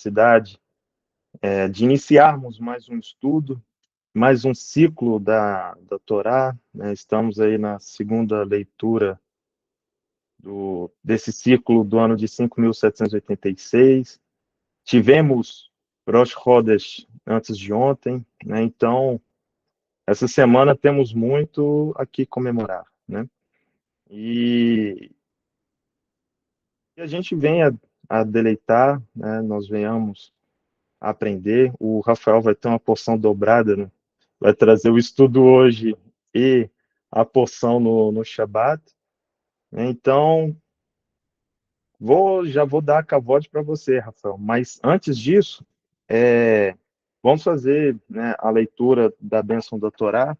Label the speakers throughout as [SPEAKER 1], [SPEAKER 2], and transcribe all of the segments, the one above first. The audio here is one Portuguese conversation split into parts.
[SPEAKER 1] cidade de iniciarmos mais um estudo, mais um ciclo da Torá, né? Estamos aí na segunda leitura desse ciclo do ano de 5.786. Tivemos Rosh Chodesh antes de ontem, né? Então, essa semana temos muito aqui comemorar, né? E a gente venha a deleitar, né? Nós venhamos a aprender. O Rafael vai ter uma porção dobrada, né? Vai trazer o estudo hoje e a porção no Shabat, né? Então, já vou dar a cavote para você, Rafael. Mas antes disso, vamos fazer, né, a leitura da bênção da Torá,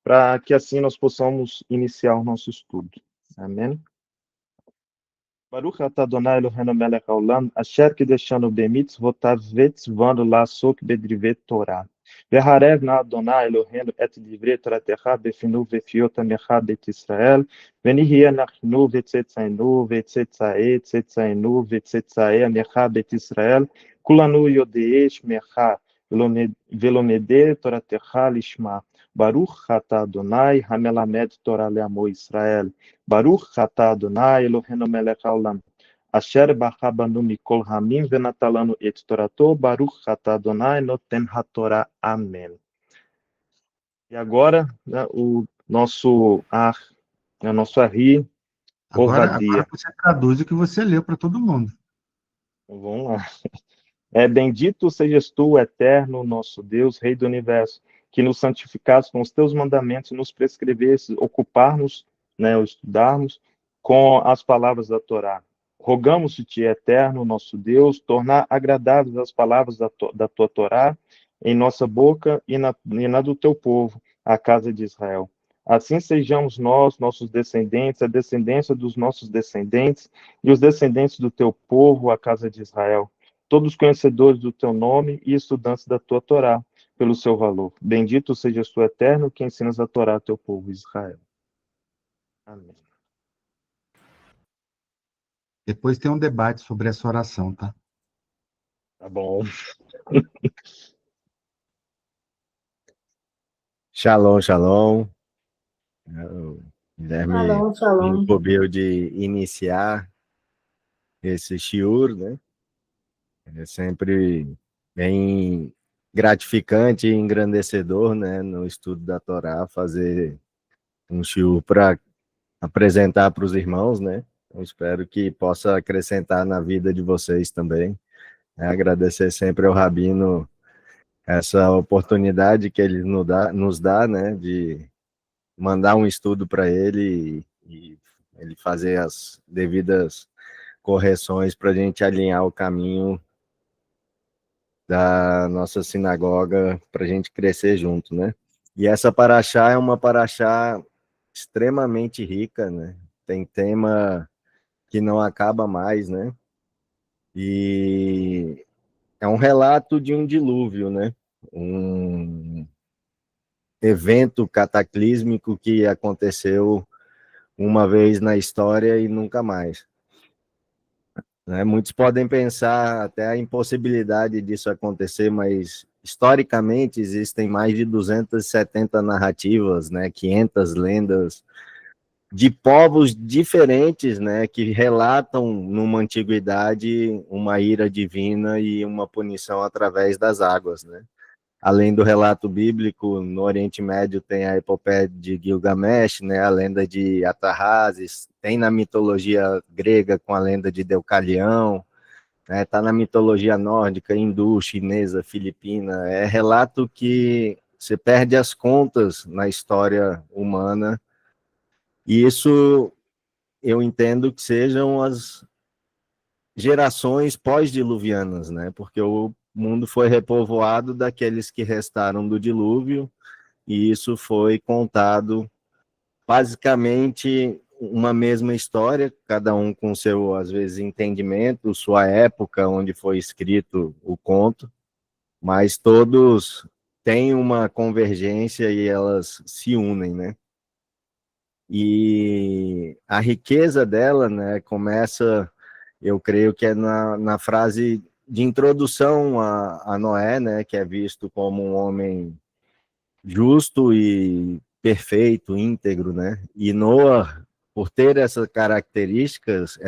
[SPEAKER 1] para que assim nós possamos iniciar o nosso estudo. Amém? Baruch atah Adonai Eloheinu melech haolam, asher kideshanu bemitzvotav vetzvanu la'asok bedrivet Torah. Ve'harev na Adonai Eloheinu et divrei Toratecha befinu vefiot amecha bet Israel, ve'nihiyeh nachnu ve'tzetzainu ve'tzetzae tzetzainu ve'tzetzae amecha bet Israel, kulanu yodei shmecha velomedei Toratecha lishma. Baruch atah Adonai hamelamed Torah le'amo Israel. Baruch atah Adonai Eloheinu melech haolam, asher bacha banu mikol hamim venatalanu et torato, Baruch atah Adonai noten hatorá. Amém. E agora, né, o nosso Ari,
[SPEAKER 2] Agora
[SPEAKER 1] Ovadia.
[SPEAKER 2] você traduz o que você leu para todo mundo.
[SPEAKER 1] Então, vamos lá. Bendito sejas tu, eterno, nosso Deus, Rei do Universo, que nos santificaste com os teus mandamentos e nos prescreveste ocupar-nos, né, ou estudarmos com as palavras da Torá. Rogamos-te, eterno, nosso Deus, tornar agradáveis as palavras da tua Torá em nossa boca e na do teu povo, a casa de Israel. Assim sejamos nós, nossos descendentes, a descendência dos nossos descendentes e os descendentes do teu povo, a casa de Israel, todos conhecedores do teu nome e estudantes da tua Torá, pelo seu valor. Bendito sejas tu, eterno, que ensinas a Torá ao teu povo, Israel. Amém.
[SPEAKER 2] Depois tem um debate sobre essa oração, tá?
[SPEAKER 1] Tá bom.
[SPEAKER 3] Shalom, shalom. O Guilherme me
[SPEAKER 4] Shalom.
[SPEAKER 3] incumbiu de iniciar esse shiur, né? É sempre bem gratificante e engrandecedor, né, no estudo da Torá, fazer um shiur para apresentar para os irmãos, né? Eu espero que possa acrescentar na vida de vocês também. Agradecer sempre ao Rabino essa oportunidade que ele nos dá, né, de mandar um estudo para ele e ele fazer as devidas correções para a gente alinhar o caminho da nossa sinagoga para a gente crescer junto, né? E essa paraxá é uma paraxá extremamente rica, né? Tem tema que não acaba mais, né? E é um relato de um dilúvio, né? Um evento cataclísmico que aconteceu uma vez na história e nunca mais. Né? Muitos podem pensar até a impossibilidade disso acontecer, mas historicamente existem mais de 270 narrativas, né? 500 lendas de povos diferentes, né? Que relatam numa antiguidade uma ira divina e uma punição através das águas, né? Além do relato bíblico, no Oriente Médio tem a epopeia de Gilgamesh, né, a lenda de Atarrazes, tem na mitologia grega com a lenda de Deucalião, né, tá na mitologia nórdica, hindu, chinesa, filipina, é relato que você perde as contas na história humana, e isso eu entendo que sejam as gerações pós-diluvianas, né, porque o mundo foi repovoado daqueles que restaram do dilúvio, e isso foi contado basicamente uma mesma história, cada um com seu, às vezes, entendimento, sua época onde foi escrito o conto, mas todos têm uma convergência e elas se unem, né? E a riqueza dela, né, começa, eu creio que é na frase de introdução a Noé, né, que é visto como um homem justo e perfeito, íntegro, né? E Noah, por ter essas características,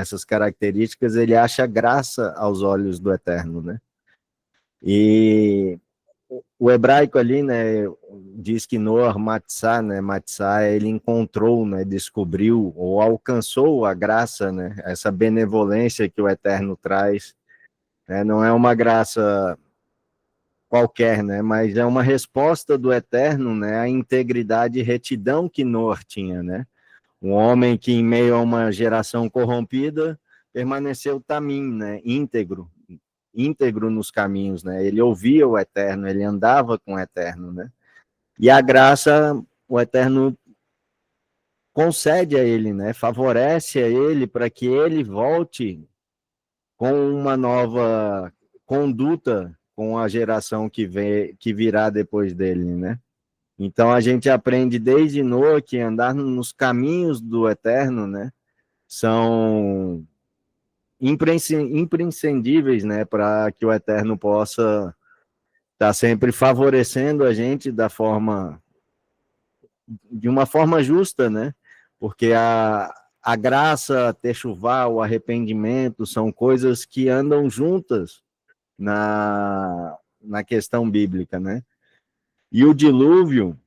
[SPEAKER 3] ele acha graça aos olhos do Eterno, né? E o hebraico ali, né, diz que Noah Matzah, né, Matzah, ele encontrou, né, descobriu ou alcançou a graça, né, essa benevolência que o Eterno traz, né, não é uma graça qualquer, né, mas é uma resposta do Eterno, né, à integridade e retidão que Noah tinha, né, um homem que em meio a uma geração corrompida permaneceu tamim, né, íntegro nos caminhos, né? Ele ouvia o Eterno, ele andava com o Eterno, né? E a graça, o Eterno concede a ele, né? Favorece a ele para que ele volte com uma nova conduta com a geração que virá depois dele, né? Então a gente aprende desde Noa que andar nos caminhos do Eterno, né? São imprescindíveis, né? Para que o Eterno possa estar sempre favorecendo a gente de uma forma justa, né? Porque a graça, a techuvá, o arrependimento são coisas que andam juntas na questão bíblica, né? E o dilúvio,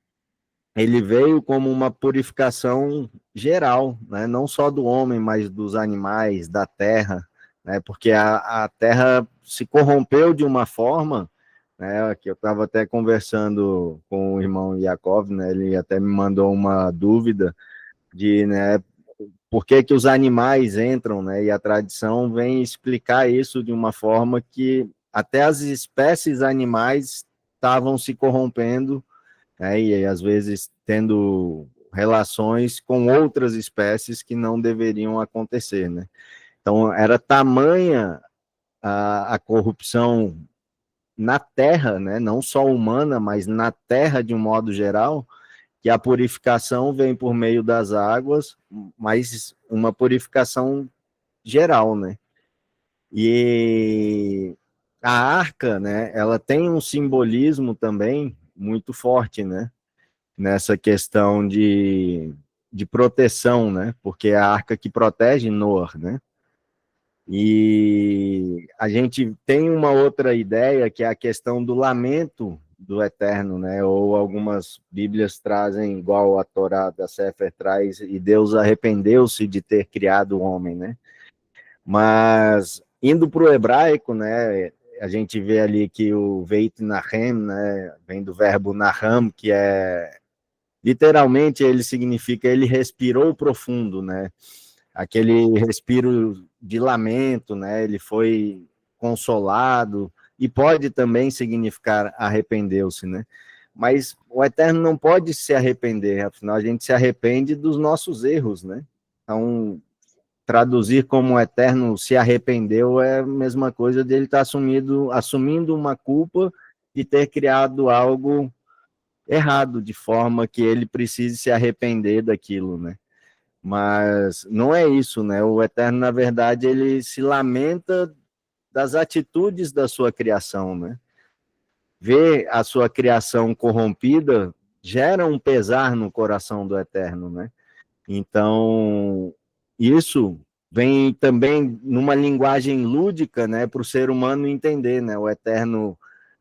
[SPEAKER 3] ele veio como uma purificação geral, né? Não só do homem, mas dos animais, da terra, né? Porque a terra se corrompeu de uma forma, né, que eu estava até conversando com o irmão Yaakov, né, ele até me mandou uma dúvida de, né, por que que os animais entram, né, e a tradição vem explicar isso de uma forma que até as espécies animais estavam se corrompendo, né, e às vezes tendo relações com outras espécies que não deveriam acontecer, né. Então, era tamanha a corrupção na terra, né, não só humana, mas na terra de um modo geral, que a purificação vem por meio das águas, mas uma purificação geral, né? E a arca, né, ela tem um simbolismo também muito forte, né? Nessa questão de proteção, né? Porque é a arca que protege Noah, né? E a gente tem uma outra ideia, que é a questão do lamento do Eterno, né? Ou algumas Bíblias trazem, igual a Torá da Sefer traz, e Deus arrependeu-se de ter criado o homem, né? Mas, indo para o hebraico, né? A gente vê ali que o Veit Nahem, né? Vem do verbo Naham, que é, literalmente, ele significa, ele respirou profundo, né? Aquele respiro de lamento, né? Ele foi consolado, e pode também significar arrependeu-se, né? Mas o Eterno não pode se arrepender, afinal a gente se arrepende dos nossos erros, né? Então, traduzir como o Eterno se arrependeu é a mesma coisa de ele estar assumindo uma culpa de ter criado algo errado, de forma que ele precise se arrepender daquilo, né? Mas não é isso, né? O Eterno, na verdade, ele se lamenta das atitudes da sua criação, né? Ver a sua criação corrompida gera um pesar no coração do Eterno, né? Então, isso vem também numa linguagem lúdica, né, para o ser humano entender, né? O Eterno,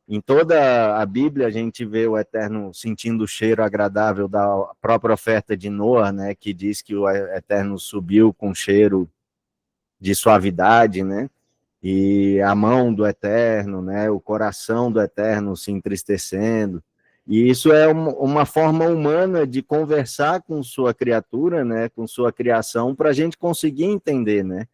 [SPEAKER 3] em toda a Bíblia, a gente vê o Eterno sentindo o cheiro agradável da própria oferta de Noa, né, que diz que o Eterno subiu com cheiro de suavidade, né? E a mão do Eterno, né, o coração do Eterno se entristecendo. E isso é uma forma humana de conversar com sua criatura, né, com sua criação, para a gente conseguir entender, né?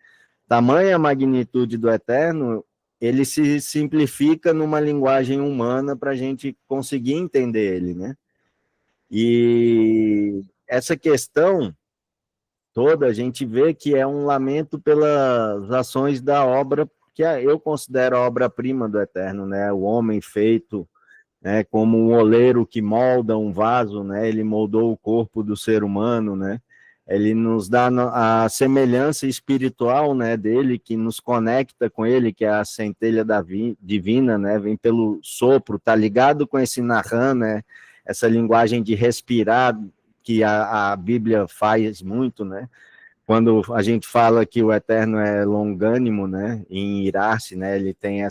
[SPEAKER 3] Tamanha magnitude do Eterno, ele se simplifica numa linguagem humana para a gente conseguir entender ele, né? E essa questão toda, a gente vê que é um lamento pelas ações da obra, que eu considero a obra-prima do Eterno, né? O homem feito, né, como um oleiro que molda um vaso, né? Ele moldou o corpo do ser humano, né? ele nos dá a semelhança espiritual, né, dele, que nos conecta com ele, que é a centelha divina, né, vem pelo sopro, tá ligado com esse Nahan, né, essa linguagem de respirar, que a Bíblia faz muito, né, quando a gente fala que o Eterno é longânimo, né, em irar-se, né, ele tem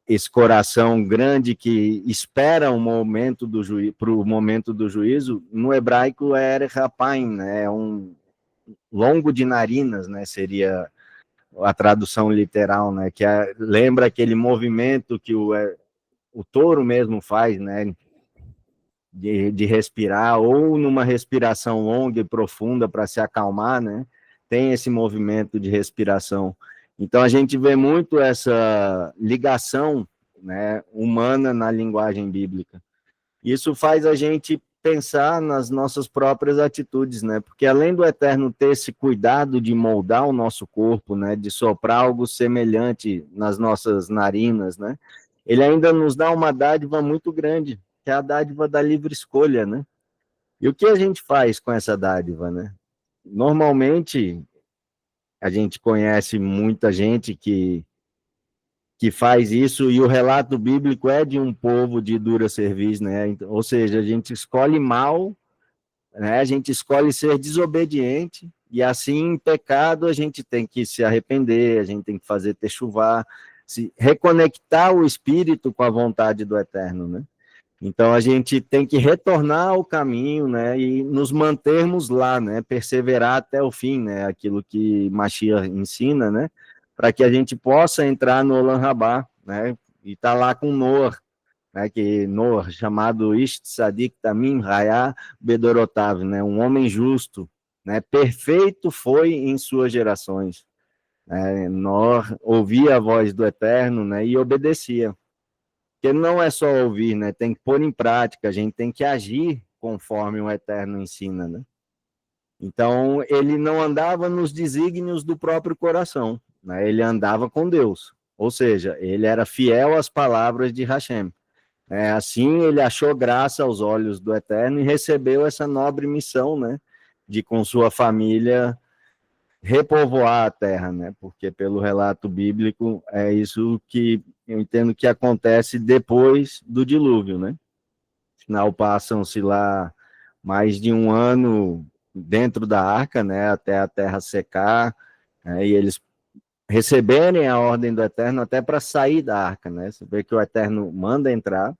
[SPEAKER 3] esse coração grande que espera o momento do para o momento do juízo. No hebraico é Erech Apaim, né, é um longo de narinas, né, seria a tradução literal, né, que lembra aquele movimento que o touro mesmo faz, né, de respirar, ou numa respiração longa e profunda para se acalmar, né? Tem esse movimento de respiração. Então, a gente vê muito essa ligação, né, humana na linguagem bíblica. Isso faz a gente pensar nas nossas próprias atitudes, né? Porque além do Eterno ter esse cuidado de moldar o nosso corpo, né, de soprar algo semelhante nas nossas narinas, né? Ele ainda nos dá uma dádiva muito grande, que é a dádiva da livre escolha, né? E o que a gente faz com essa dádiva, né? Normalmente, a gente conhece muita gente que faz isso, e o relato bíblico é de um povo de dura cerviz, né? Ou seja, a gente escolhe mal, né? A gente escolhe ser desobediente, e assim, em pecado, a gente tem que se arrepender, a gente tem que fazer techuvá, se reconectar o espírito com a vontade do Eterno, né? Então, a gente tem que retornar ao caminho, né, e nos mantermos lá, né, perseverar até o fim, né, aquilo que Mashiach ensina, né, para que a gente possa entrar no Olam Rabá, né, e tá lá com Noah, né, que Noah, chamado Ish Tzadik Tamim Raya Bedorotav, né, um homem justo, né, perfeito foi em suas gerações. Noah ouvia a voz do Eterno, né, e obedecia. Porque não é só ouvir, né? Tem que pôr em prática, a gente tem que agir conforme o Eterno ensina, né? Então, ele não andava nos desígnios do próprio coração, né? Ele andava com Deus. Ou seja, ele era fiel às palavras de Hashem. Assim, ele achou graça aos olhos do Eterno e recebeu essa nobre missão, né? De, com sua família, repovoar a terra, né? Porque pelo relato bíblico é isso que eu entendo que acontece depois do dilúvio, né? Afinal, passam-se lá mais de um ano dentro da arca, né? Até a terra secar, né, e eles receberem a ordem do Eterno até para sair da arca, né? Você vê que o Eterno manda entrar,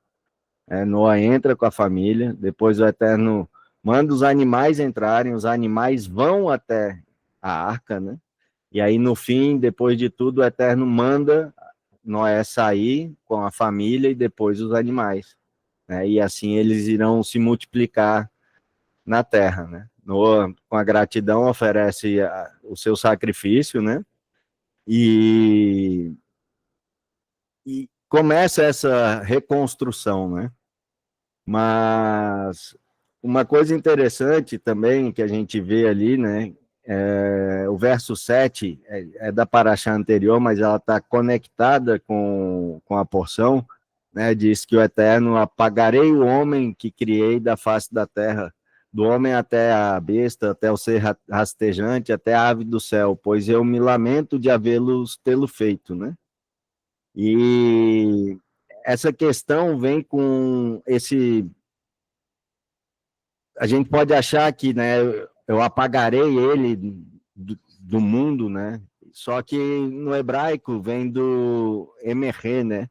[SPEAKER 3] Noé entra com a família, depois o Eterno manda os animais entrarem, os animais vão até a arca, né? E aí, no fim, depois de tudo, o Eterno manda Noé sair com a família e depois os animais, né? E assim eles irão se multiplicar na terra, né? Noé, com a gratidão, oferece o seu sacrifício, né? E começa essa reconstrução, né? Mas uma coisa interessante também que a gente vê ali, né? O verso 7 é da paraxá anterior, mas ela está conectada com a porção, né? Diz que o Eterno: apagarei o homem que criei da face da terra, do homem até a besta, até o ser rastejante, até a ave do céu, pois eu me lamento de tê-lo feito, né? E essa questão vem com esse... A gente pode achar que, né, eu apagarei ele do mundo, né? Só que no hebraico vem do emerê, né?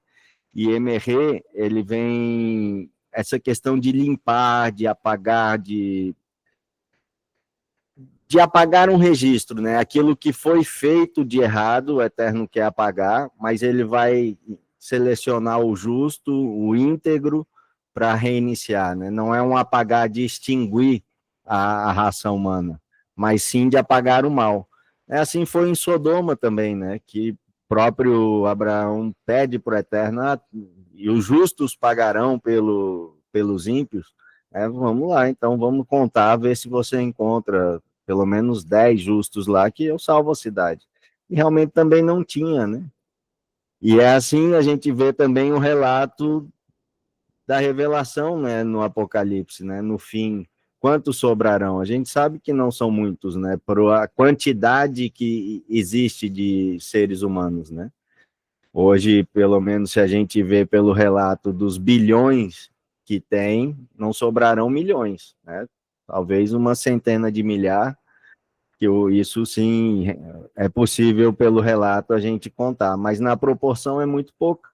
[SPEAKER 3] E emerê, ele vem essa questão de limpar, de apagar, de apagar um registro, né? Aquilo que foi feito de errado, o Eterno quer apagar, mas ele vai selecionar o justo, o íntegro, para reiniciar, né? Não é um apagar de extinguir a raça humana, mas sim de apagar o mal. Assim foi em Sodoma também, né? Que próprio Abraão pede para o Eterno: e os justos pagarão pelos ímpios. Vamos lá, então vamos contar, ver se você encontra pelo menos 10 justos lá, que eu salvo a cidade. E realmente também não tinha, né? E é assim, a gente vê também o relato da revelação, né, no Apocalipse, né, no fim, quantos sobrarão? A gente sabe que não são muitos, né? Por a quantidade que existe de seres humanos, né? Hoje, pelo menos, se a gente vê pelo relato dos bilhões que tem, não sobrarão milhões, né? Talvez uma centena de milhar, que isso sim é possível pelo relato a gente contar, mas na proporção é muito pouco,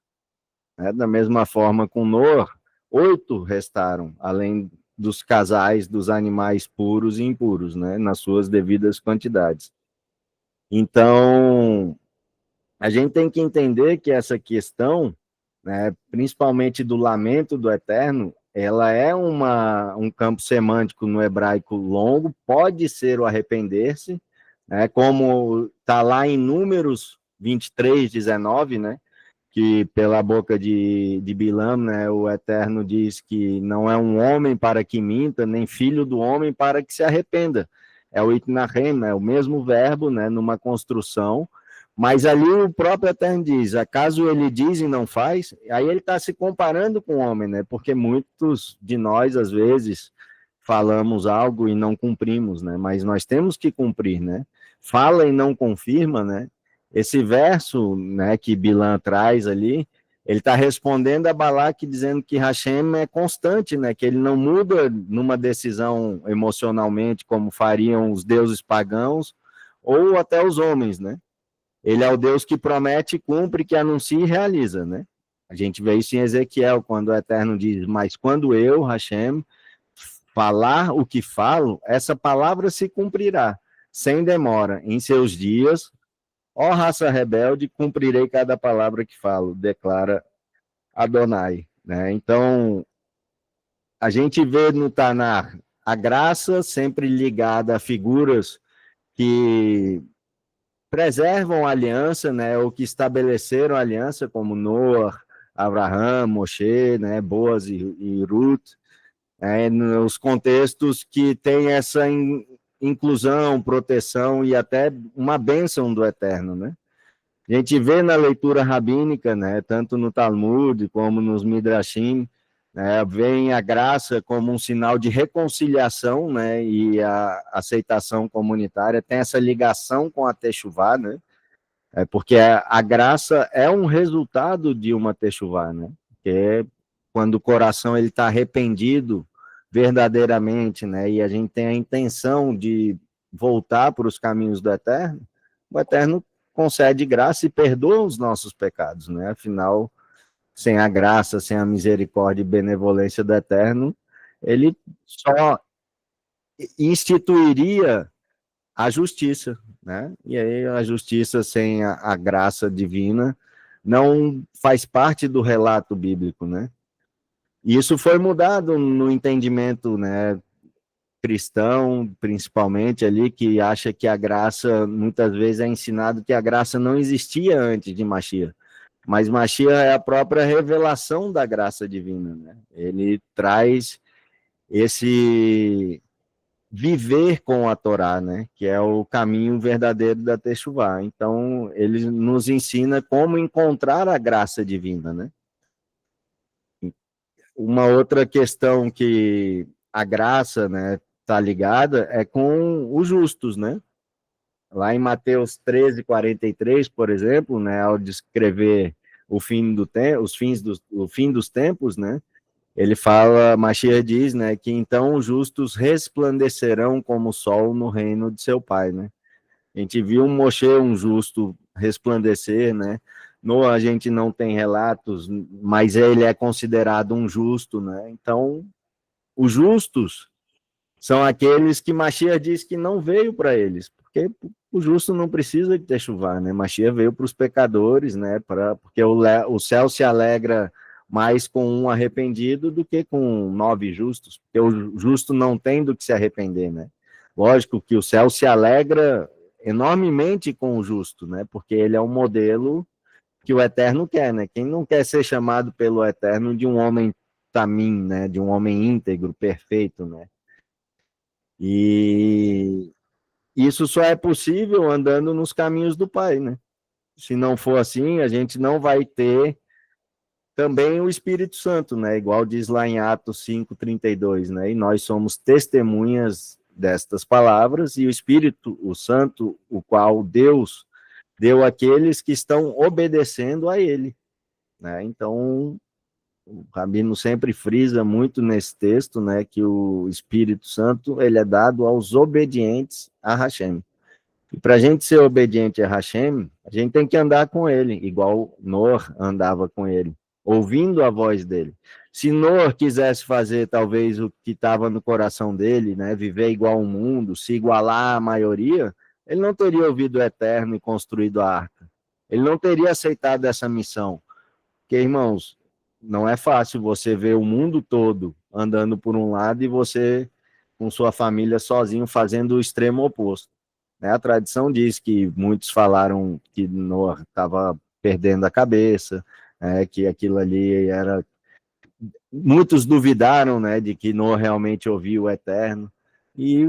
[SPEAKER 3] né? Da mesma forma com Noé, 8 restaram, além dos casais dos animais puros e impuros, né? Nas suas devidas quantidades. Então, a gente tem que entender que essa questão, né, principalmente do lamento do eterno, ela é um campo semântico no hebraico longo, pode ser o arrepender-se, né, como está lá em Números 23, 19, né, que pela boca de Bilam, né, o Eterno diz que não é um homem para que minta, nem filho do homem para que se arrependa. É o itnachem, né, o mesmo verbo, né, numa construção, mas ali o próprio Eterno diz, acaso ele diz e não faz, aí ele está se comparando com o homem, né, porque muitos de nós, às vezes, falamos algo e não cumprimos, né, mas nós temos que cumprir, né, fala e não confirma, né, esse verso, né, que Bilam traz ali, ele está respondendo a Balaque dizendo que Hashem é constante, né, que ele não muda numa decisão emocionalmente como fariam os deuses pagãos ou até os homens, né? Ele é o Deus que promete, cumpre, que anuncia e realiza, né? A gente vê isso em Ezequiel, quando o Eterno diz, mas quando eu, Hashem, falar o que falo, essa palavra se cumprirá, sem demora, em seus dias. Ó raça rebelde, cumprirei cada palavra que falo, declara Adonai. Né? Então, a gente vê no Tanar a graça sempre ligada a figuras que preservam a aliança, né, ou que estabeleceram a aliança, como Noah, Abraham, Moshe, né, Boaz e Ruth, nos contextos que tem essa inclusão, proteção e até uma bênção do Eterno, né? A gente vê na leitura rabínica, né, tanto no Talmud como nos Midrashim, né, vem a graça como um sinal de reconciliação, né, e a aceitação comunitária tem essa ligação com a Teshuvá, né, porque a graça é um resultado de uma Teshuvá, né, que é quando o coração ele está arrependido verdadeiramente, né, e a gente tem a intenção de voltar para os caminhos do Eterno, o Eterno concede graça e perdoa os nossos pecados, né? Afinal, sem a graça, sem a misericórdia e benevolência do Eterno, ele só instituiria a justiça, né? E aí a justiça sem a graça divina não faz parte do relato bíblico, né? E isso foi mudado no entendimento, né, cristão, principalmente ali, que acha que a graça, muitas vezes é ensinado que a graça não existia antes de Mashiach. Mas Mashiach é a própria revelação da graça divina, né? Ele traz esse viver com a Torá, né? Que é o caminho verdadeiro da Teshuvá. Então, ele nos ensina como encontrar a graça divina, né? Uma outra questão que a graça, né, está ligada é com os justos, né? Lá em Mateus 13:43, por exemplo, né, ao descrever o fim do o fim dos tempos, né? Ele fala, Mashiach diz, né, que então os justos resplandecerão como o sol no reino de seu Pai, né? A gente viu um Moshe, um justo, resplandecer, né? No a gente não tem relatos, mas ele é considerado um justo, né? Então, os justos são aqueles que Mashiach diz que não veio para eles, porque o justo não precisa de Teshuvá, né? Mashiach veio para os pecadores, né? Porque o céu se alegra mais com um arrependido do que com 9 justos, porque o justo não tem do que se arrepender, né? Lógico que o céu se alegra enormemente com o justo, né? Porque ele é um modelo que o Eterno quer, né? Quem não quer ser chamado pelo Eterno de um homem tamim, né? De um homem íntegro, perfeito, né? E isso só é possível andando nos caminhos do Pai, né? Se não for assim, a gente não vai ter também o Espírito Santo, né? Igual diz lá em Atos 5:32, né? E nós somos testemunhas destas palavras, e o Espírito, o Santo, o qual Deus deu àqueles que estão obedecendo a ele, né? Então, o Rabino sempre frisa muito nesse texto, né, que o Espírito Santo, ele é dado aos obedientes a Hashem. E para a gente ser obediente a Hashem, a gente tem que andar com ele, igual Noé andava com ele, ouvindo a voz dele. Se Noé quisesse fazer talvez o que estava no coração dele, né, viver igual ao mundo, se igualar à maioria, ele não teria ouvido o Eterno e construído a arca. Ele não teria aceitado essa missão. Porque, irmãos, não é fácil você ver o mundo todo andando por um lado e você com sua família sozinho fazendo o extremo oposto. Né? A tradição diz que muitos falaram que Noé estava perdendo a cabeça, que aquilo ali era... Muitos duvidaram, né, de que Noé realmente ouviu o Eterno, e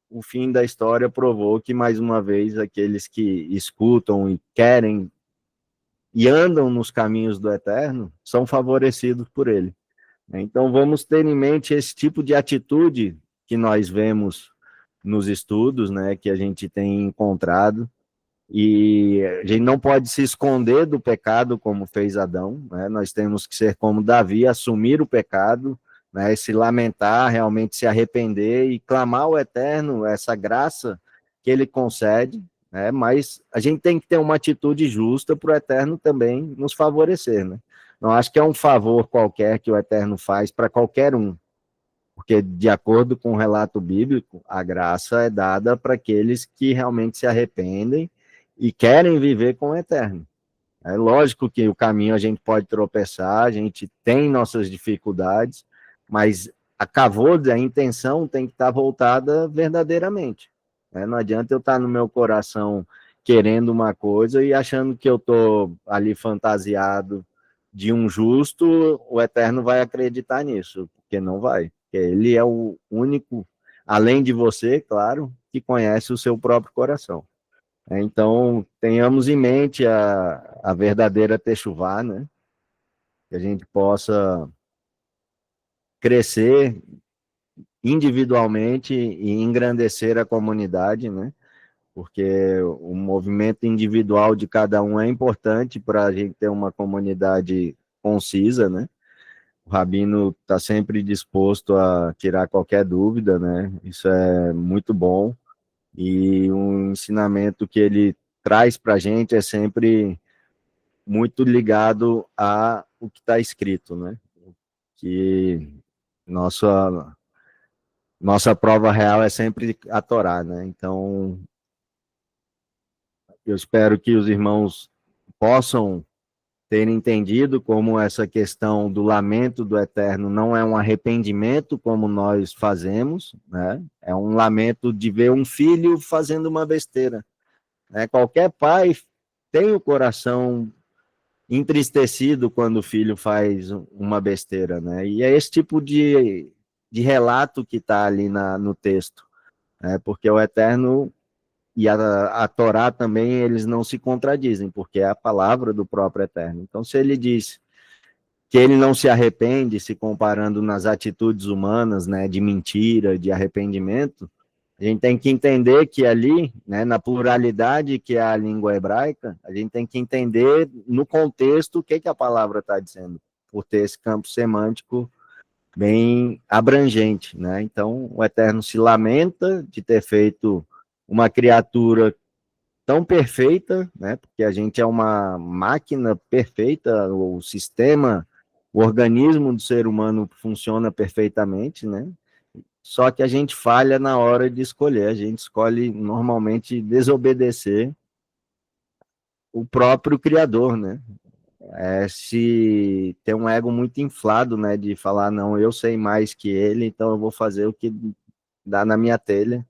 [SPEAKER 3] o fim da história provou que, mais uma vez, aqueles que escutam e querem e andam nos caminhos do Eterno são favorecidos por ele. Então, vamos ter em mente esse tipo de atitude que nós vemos nos estudos, né, que a gente tem encontrado, e a gente não pode se esconder do pecado como fez Adão, né? Nós temos que ser como Davi, assumir o pecado, né, se lamentar, realmente se arrepender e clamar ao Eterno essa graça que ele concede, né? Mas a gente tem que ter uma atitude justa para o Eterno também nos favorecer, né? Não acho que é um favor qualquer que o Eterno faz para qualquer um, porque, de acordo com o relato bíblico, a graça é dada para aqueles que realmente se arrependem e querem viver com o Eterno. É lógico que o caminho a gente pode tropeçar, a gente tem nossas dificuldades, mas a kavod, a intenção tem que estar voltada verdadeiramente. Não adianta eu estar no meu coração querendo uma coisa e achando que eu estou ali fantasiado de um justo, o Eterno vai acreditar nisso, porque não vai. Porque ele é o único, além de você, claro, que conhece o seu próprio coração. Então, tenhamos em mente a verdadeira techuvá, né? Que a gente possa crescer individualmente e engrandecer a comunidade, né? Porque o movimento individual de cada um é importante para a gente ter uma comunidade concisa, né? O Rabino está sempre disposto a tirar qualquer dúvida, né? Isso é muito bom. E um ensinamento que ele traz para a gente é sempre muito ligado a o que está escrito, né? Que nossa prova real é sempre a Torá, né? Então, eu espero que os irmãos possam ter entendido como essa questão do lamento do Eterno não é um arrependimento como nós fazemos, né? É um lamento de ver um filho fazendo uma besteira, né? Qualquer pai tem o coração entristecido quando o filho faz uma besteira, né? E é esse tipo de relato que está ali no texto, né? Porque o Eterno e a Torá também, eles não se contradizem, porque é a palavra do próprio Eterno. Então, se ele diz que ele não se arrepende, se comparando nas atitudes humanas, né, de mentira, de arrependimento, a gente tem que entender que ali, né, na pluralidade que é a língua hebraica, a gente tem que entender no contexto o que a palavra está dizendo, por ter esse campo semântico bem abrangente, né? Então, o Eterno se lamenta de ter feito uma criatura tão perfeita, né? Porque a gente é uma máquina perfeita, o sistema, o organismo do ser humano funciona perfeitamente, né? Só que a gente falha na hora de escolher, a gente escolhe normalmente desobedecer o próprio Criador, né? Se tem um ego muito inflado, né? De falar, não, eu sei mais que ele, então eu vou fazer o que dá na minha telha.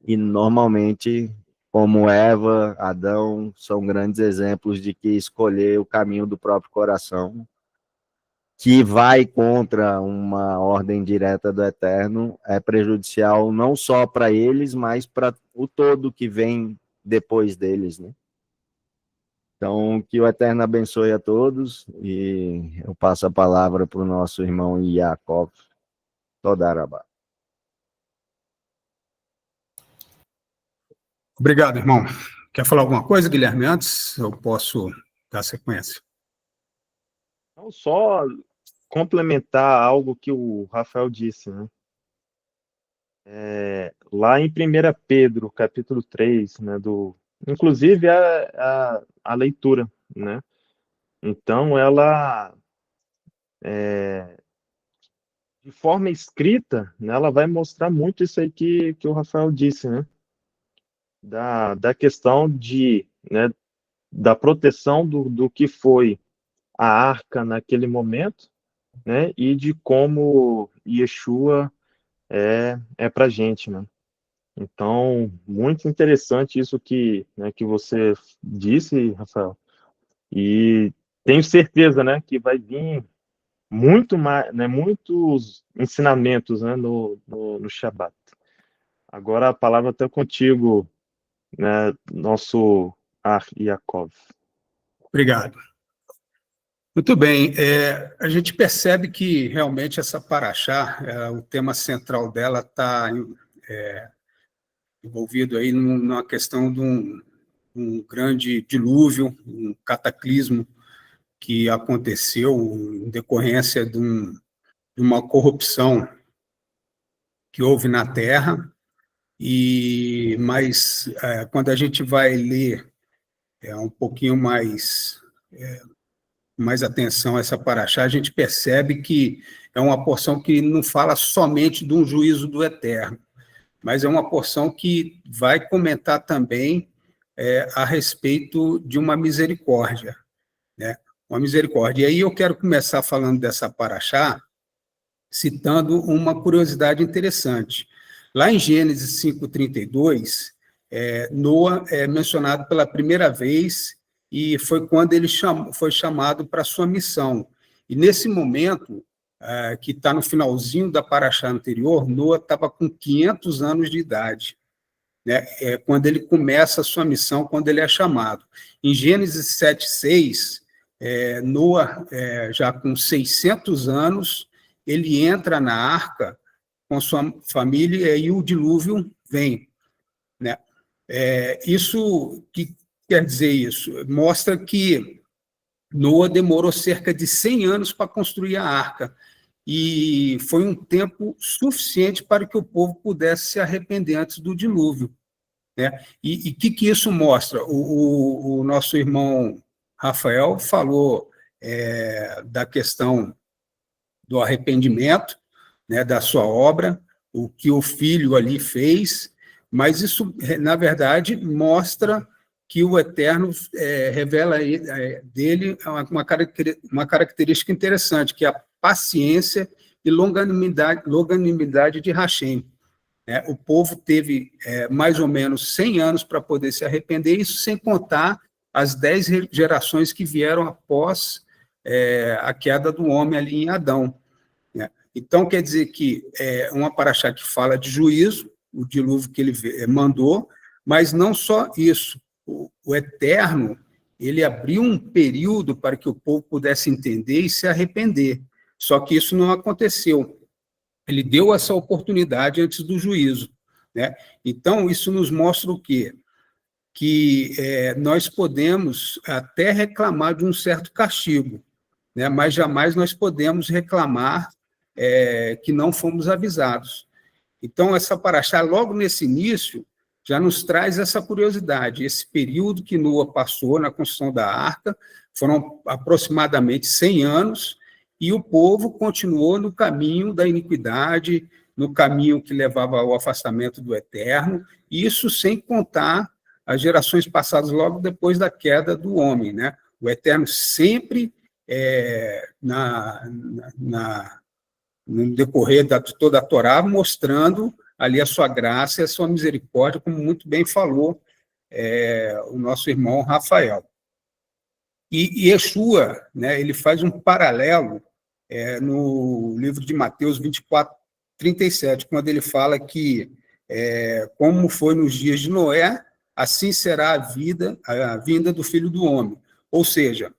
[SPEAKER 3] E normalmente, como Eva, Adão, são grandes exemplos de que escolher o caminho do próprio coração, que vai contra uma ordem direta do Eterno, é prejudicial não só para eles, mas para o todo que vem depois deles, né? Então, que o Eterno abençoe a todos, e eu passo a palavra para o nosso irmão Yaakov Todarabá.
[SPEAKER 4] Obrigado, irmão. Quer falar alguma coisa, Guilherme, antes? Eu posso dar sequência.
[SPEAKER 1] Não só complementar algo que o Rafael disse, né? Lá em 1 Pedro, capítulo 3, né, inclusive a leitura, né? Então, ela, de forma escrita, né, ela vai mostrar muito isso aí que o Rafael disse, né? Da questão né, da proteção do que foi a arca naquele momento, né? E de como Yeshua é para a gente, né? Então, muito interessante isso que você disse, Rafael. E tenho certeza, né, que vai vir muito mais, né, muitos ensinamentos, né, no Shabat. Agora a palavra está contigo, né, nosso Yaakov.
[SPEAKER 4] Obrigado. Muito bem. A gente percebe que realmente essa paraxá, o tema central dela está envolvido aí numa questão de um grande dilúvio, um cataclismo que aconteceu em decorrência de uma corrupção que houve na Terra. Mas quando a gente vai ler um pouquinho mais atenção a essa paraxá, a gente percebe que é uma porção que não fala somente de um juízo do Eterno, mas é uma porção que vai comentar também a respeito de uma misericórdia, né? Uma misericórdia. E aí eu quero começar falando dessa paraxá, citando uma curiosidade interessante. Lá em Gênesis 5:32, Noa é mencionado pela primeira vez, e foi quando ele foi chamado para a sua missão. E nesse momento, que está no finalzinho da paraxá anterior, Noa estava com 500 anos de idade, né? Quando ele começa a sua missão, quando ele é chamado. Em Gênesis 7:6, Noa, já com 600 anos, ele entra na arca com sua família e o dilúvio vem, né? Isso que quer dizer isso? Mostra que Noa demorou cerca de 100 anos para construir a arca, e foi um tempo suficiente para que o povo pudesse se arrepender antes do dilúvio, né? E o que isso mostra? O nosso irmão Rafael falou da questão do arrependimento, né, da sua obra, o que o filho ali fez, mas isso, na verdade, mostra que o Eterno revela dele uma característica interessante, que é a paciência e longanimidade de Hashem. O povo teve mais ou menos 100 anos para poder se arrepender, isso sem contar as 10 gerações que vieram após a queda do homem ali em Adão, né? Então, quer dizer que uma paraxá que fala de juízo, o dilúvio que ele mandou, mas não só isso. O Eterno, ele abriu um período para que o povo pudesse entender e se arrepender. Só que isso não aconteceu. Ele deu essa oportunidade antes do juízo, né? Então, isso nos mostra o quê? Que nós podemos até reclamar de um certo castigo, né? Mas jamais nós podemos reclamar que não fomos avisados. Então, essa paraxá, logo nesse início, já nos traz essa curiosidade. Esse período que Noa passou na construção da arca foram aproximadamente 100 anos, e o povo continuou no caminho da iniquidade, no caminho que levava ao afastamento do Eterno, isso sem contar as gerações passadas logo depois da queda do homem, né? O Eterno sempre, no decorrer de toda a Torá, mostrando ali a sua graça e a sua misericórdia, como muito bem falou o nosso irmão Rafael. E Yeshua, né, ele faz um paralelo no livro de Mateus 24:37, quando ele fala que, como foi nos dias de Noé, assim será a vinda do Filho do Homem. Ou seja,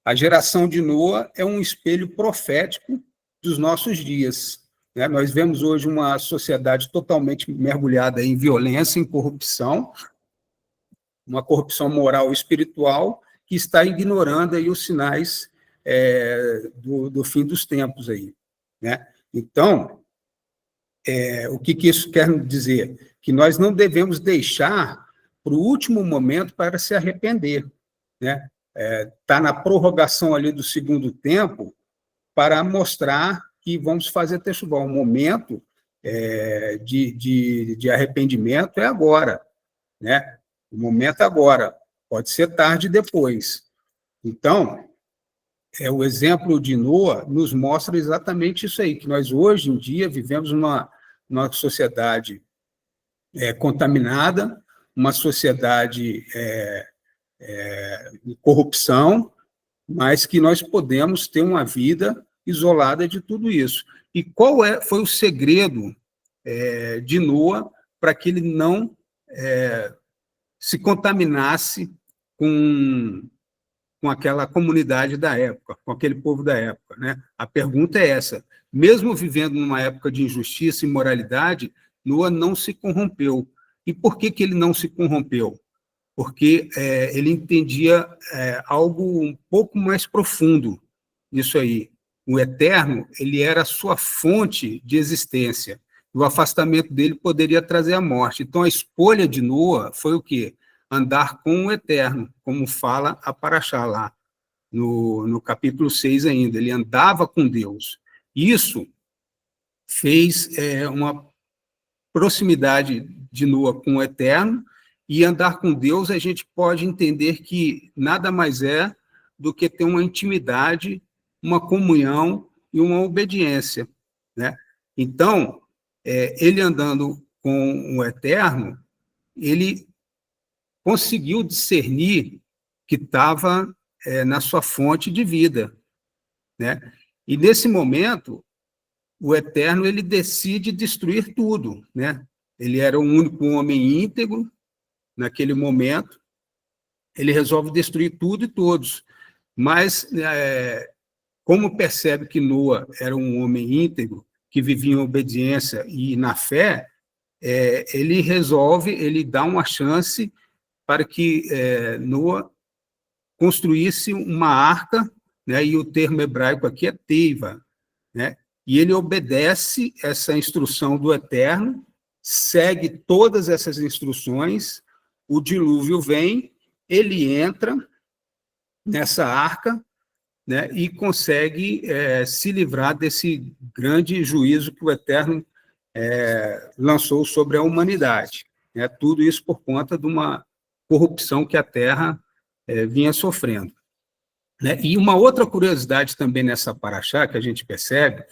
[SPEAKER 4] a geração de Noa é um espelho profético dos nossos dias, né? Nós vemos hoje uma sociedade totalmente mergulhada em violência, em corrupção, uma corrupção moral e espiritual, que está ignorando aí os sinais do fim dos tempos aí, né? Então, o que isso quer dizer? Que nós não devemos deixar para o último momento para se arrepender, né? Está na prorrogação ali do segundo tempo para mostrar que vamos fazer techuvá. O momento de arrependimento é agora, né? O momento é agora, pode ser tarde depois. Então, o exemplo de Noa nos mostra exatamente isso aí, que nós hoje em dia vivemos numa sociedade contaminada, uma sociedade de corrupção, mas que nós podemos ter uma vida isolada de tudo isso. E qual foi o segredo de Noa para que ele não se contaminasse com aquela comunidade da época, com aquele povo da época, né? A pergunta é essa: mesmo vivendo numa época de injustiça e imoralidade, Noa não se corrompeu. E por que ele não se corrompeu? Porque ele entendia algo um pouco mais profundo nisso aí. O Eterno, ele era a sua fonte de existência. O afastamento dele poderia trazer a morte. Então, a escolha de Noa foi o quê? Andar com o Eterno, como fala a Paraxá lá, no capítulo 6 ainda. Ele andava com Deus. Isso fez uma proximidade de Noa com o Eterno, e andar com Deus a gente pode entender que nada mais é do que ter uma intimidade, uma comunhão e uma obediência, né? Então, ele andando com o Eterno, ele conseguiu discernir que estava na sua fonte de vida, né? E nesse momento, o Eterno ele decide destruir tudo, né? Ele era o único homem íntegro naquele momento, ele resolve destruir tudo e todos. Mas, como percebe que Noa era um homem íntegro, que vivia em obediência e na fé, ele dá uma chance para que Noa construísse uma arca, né, e o termo hebraico aqui é teiva, né, e ele obedece essa instrução do Eterno, segue todas essas instruções, o dilúvio vem, ele entra nessa arca, né, e consegue se livrar desse grande juízo que o Eterno lançou sobre a humanidade, né, tudo isso por conta de uma corrupção que a Terra vinha sofrendo, né? E uma outra curiosidade também nessa paraxá que a gente percebe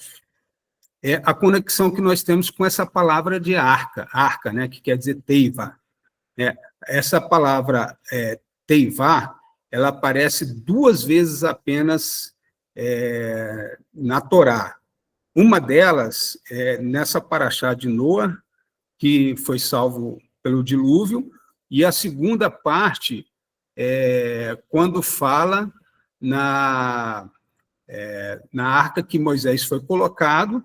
[SPEAKER 4] é a conexão que nós temos com essa palavra de arca, né, que quer dizer teiva. Essa palavra teivá, ela aparece 2 vezes apenas na Torá. Uma delas é nessa paraxá de Noa, que foi salvo pelo dilúvio, e a segunda parte é quando fala na arca que Moisés foi colocado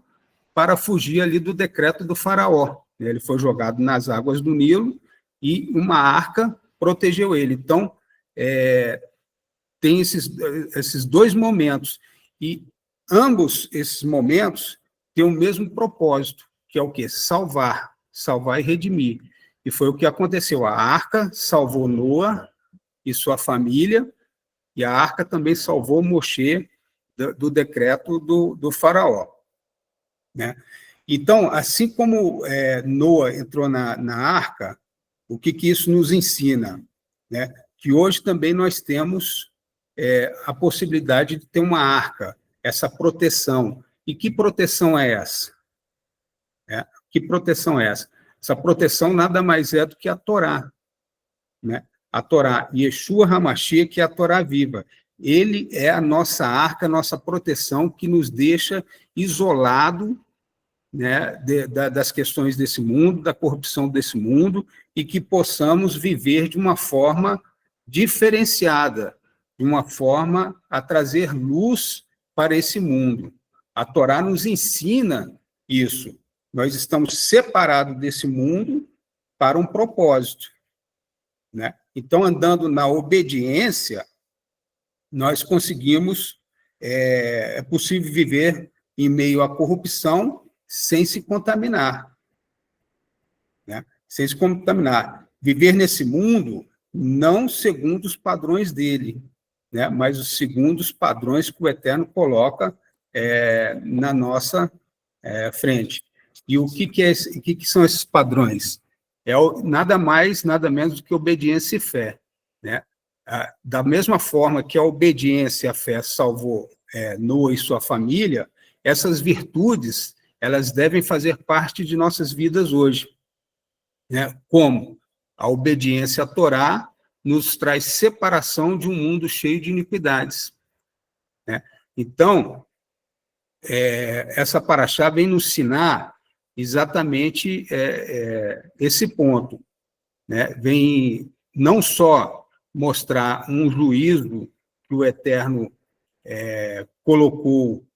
[SPEAKER 4] para fugir ali do decreto do faraó. Ele foi jogado nas águas do Nilo e uma arca protegeu ele. Então, tem esses 2 momentos, e ambos esses momentos têm o mesmo propósito, que é o quê? Salvar e redimir. E foi o que aconteceu. A arca salvou Noa e sua família, e a arca também salvou Moshe do decreto do faraó, né? Então, assim como Noa entrou na arca, o que isso nos ensina, né? Que hoje também nós temos a possibilidade de ter uma arca, essa proteção. E que proteção é essa? Que proteção é essa? Essa proteção nada mais é do que a Torá, né? A Torá, Yeshua HaMashiach, que é a Torá viva. Ele é a nossa arca, a nossa proteção, que nos deixa isolado, né, das questões desse mundo, da corrupção desse mundo, e que possamos viver de uma forma diferenciada, de uma forma a trazer luz para esse mundo. A Torá nos ensina isso. Nós estamos separados desse mundo para um propósito, né? Então, andando na obediência, nós conseguimos, é possível viver em meio à corrupção sem se contaminar, né? Sem se contaminar. Viver nesse mundo não segundo os padrões dele, né? Mas segundo os padrões que o Eterno coloca na nossa frente. E o que são esses padrões? Nada mais, nada menos do que obediência e fé, né? Da mesma forma que a obediência e a fé salvou Noa e sua família, essas virtudes, elas devem fazer parte de nossas vidas hoje, né? Como a obediência à Torá nos traz separação de um mundo cheio de iniquidades, né? Então, essa paraxá vem nos ensinar exatamente esse ponto, né? Vem não só mostrar um juízo que o Eterno colocou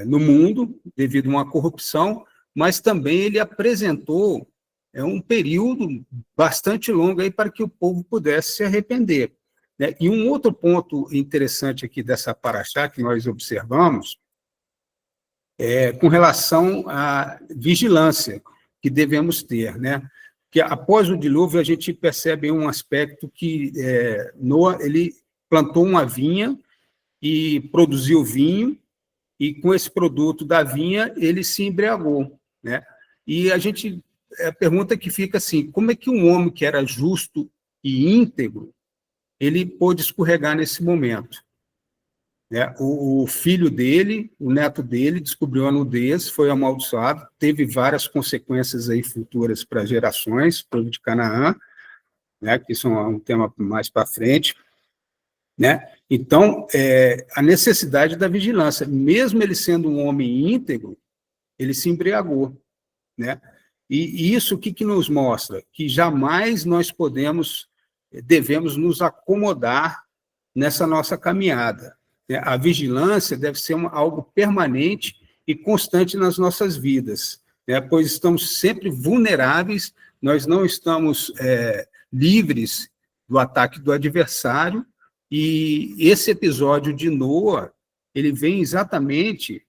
[SPEAKER 4] no mundo devido a uma corrupção, mas também ele apresentou um período bastante longo aí para que o povo pudesse se arrepender, né? E um outro ponto interessante aqui dessa paraxá que nós observamos com relação à vigilância que devemos ter, né? Que após o dilúvio a gente percebe um aspecto que Noa ele plantou uma vinha e produziu vinho, e com esse produto da vinha ele se embriagou, né? E a pergunta que fica assim, como é que um homem que era justo e íntegro ele pôde escorregar nesse momento? O filho dele, o neto dele, descobriu a nudez, foi amaldiçoado, teve várias consequências aí futuras para gerações, povo de Canaã, né, que isso é um tema mais para frente, né? Então, a necessidade da vigilância, mesmo ele sendo um homem íntegro, ele se embriagou, né? E isso o que nos mostra? Que jamais nós devemos nos acomodar nessa nossa caminhada. A vigilância deve ser algo permanente e constante nas nossas vidas, né? Pois estamos sempre vulneráveis, nós não estamos livres do ataque do adversário, e esse episódio de Noa, ele vem exatamente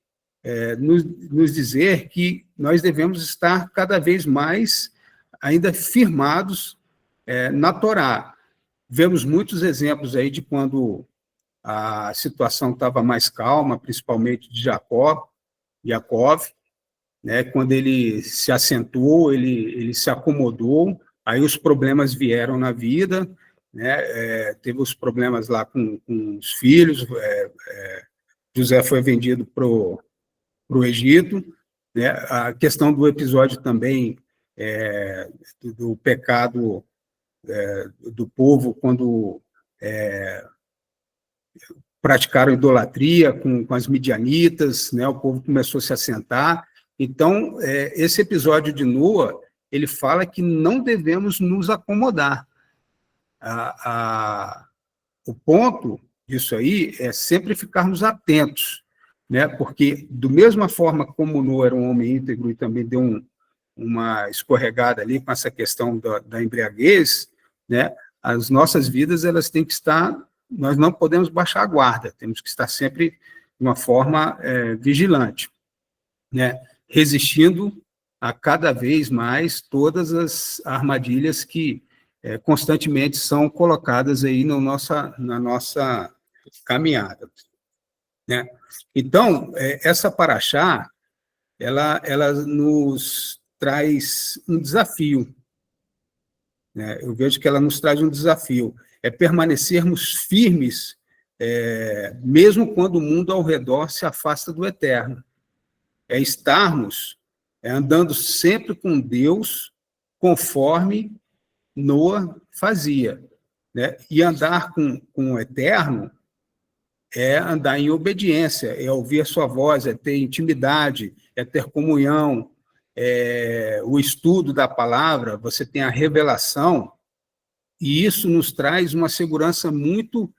[SPEAKER 4] nos dizer que nós devemos estar cada vez mais ainda firmados na Torá. Vemos muitos exemplos aí de quando a situação estava mais calma, principalmente de Jacó, né? Quando ele se assentou, ele se acomodou, aí os problemas vieram na vida, né? Teve os problemas lá com os filhos, José foi vendido para o Egito, né? A questão do episódio também do pecado do povo quando praticaram idolatria com as midianitas, né? O povo começou a se assentar. Então, esse episódio de Noa, ele fala que não devemos nos acomodar. O ponto disso aí é sempre ficarmos atentos, né? Porque, da mesma forma como Noa era um homem íntegro e também deu uma escorregada ali com essa questão da embriaguez, né? As nossas vidas, elas têm que estar... Nós não podemos baixar a guarda, temos que estar sempre de uma forma vigilante, né? Resistindo a cada vez mais todas as armadilhas que constantemente são colocadas aí na nossa caminhada, né? Então, essa paraxá, ela nos traz um desafio, né? Eu vejo que ela nos traz um desafio, permanecermos firmes, mesmo quando o mundo ao redor se afasta do Eterno. Estarmos andando sempre com Deus, conforme Noa fazia, né? E andar com o Eterno andar em obediência, ouvir a sua voz, ter intimidade, ter comunhão, o estudo da palavra, você tem a revelação. E isso nos traz uma segurança muito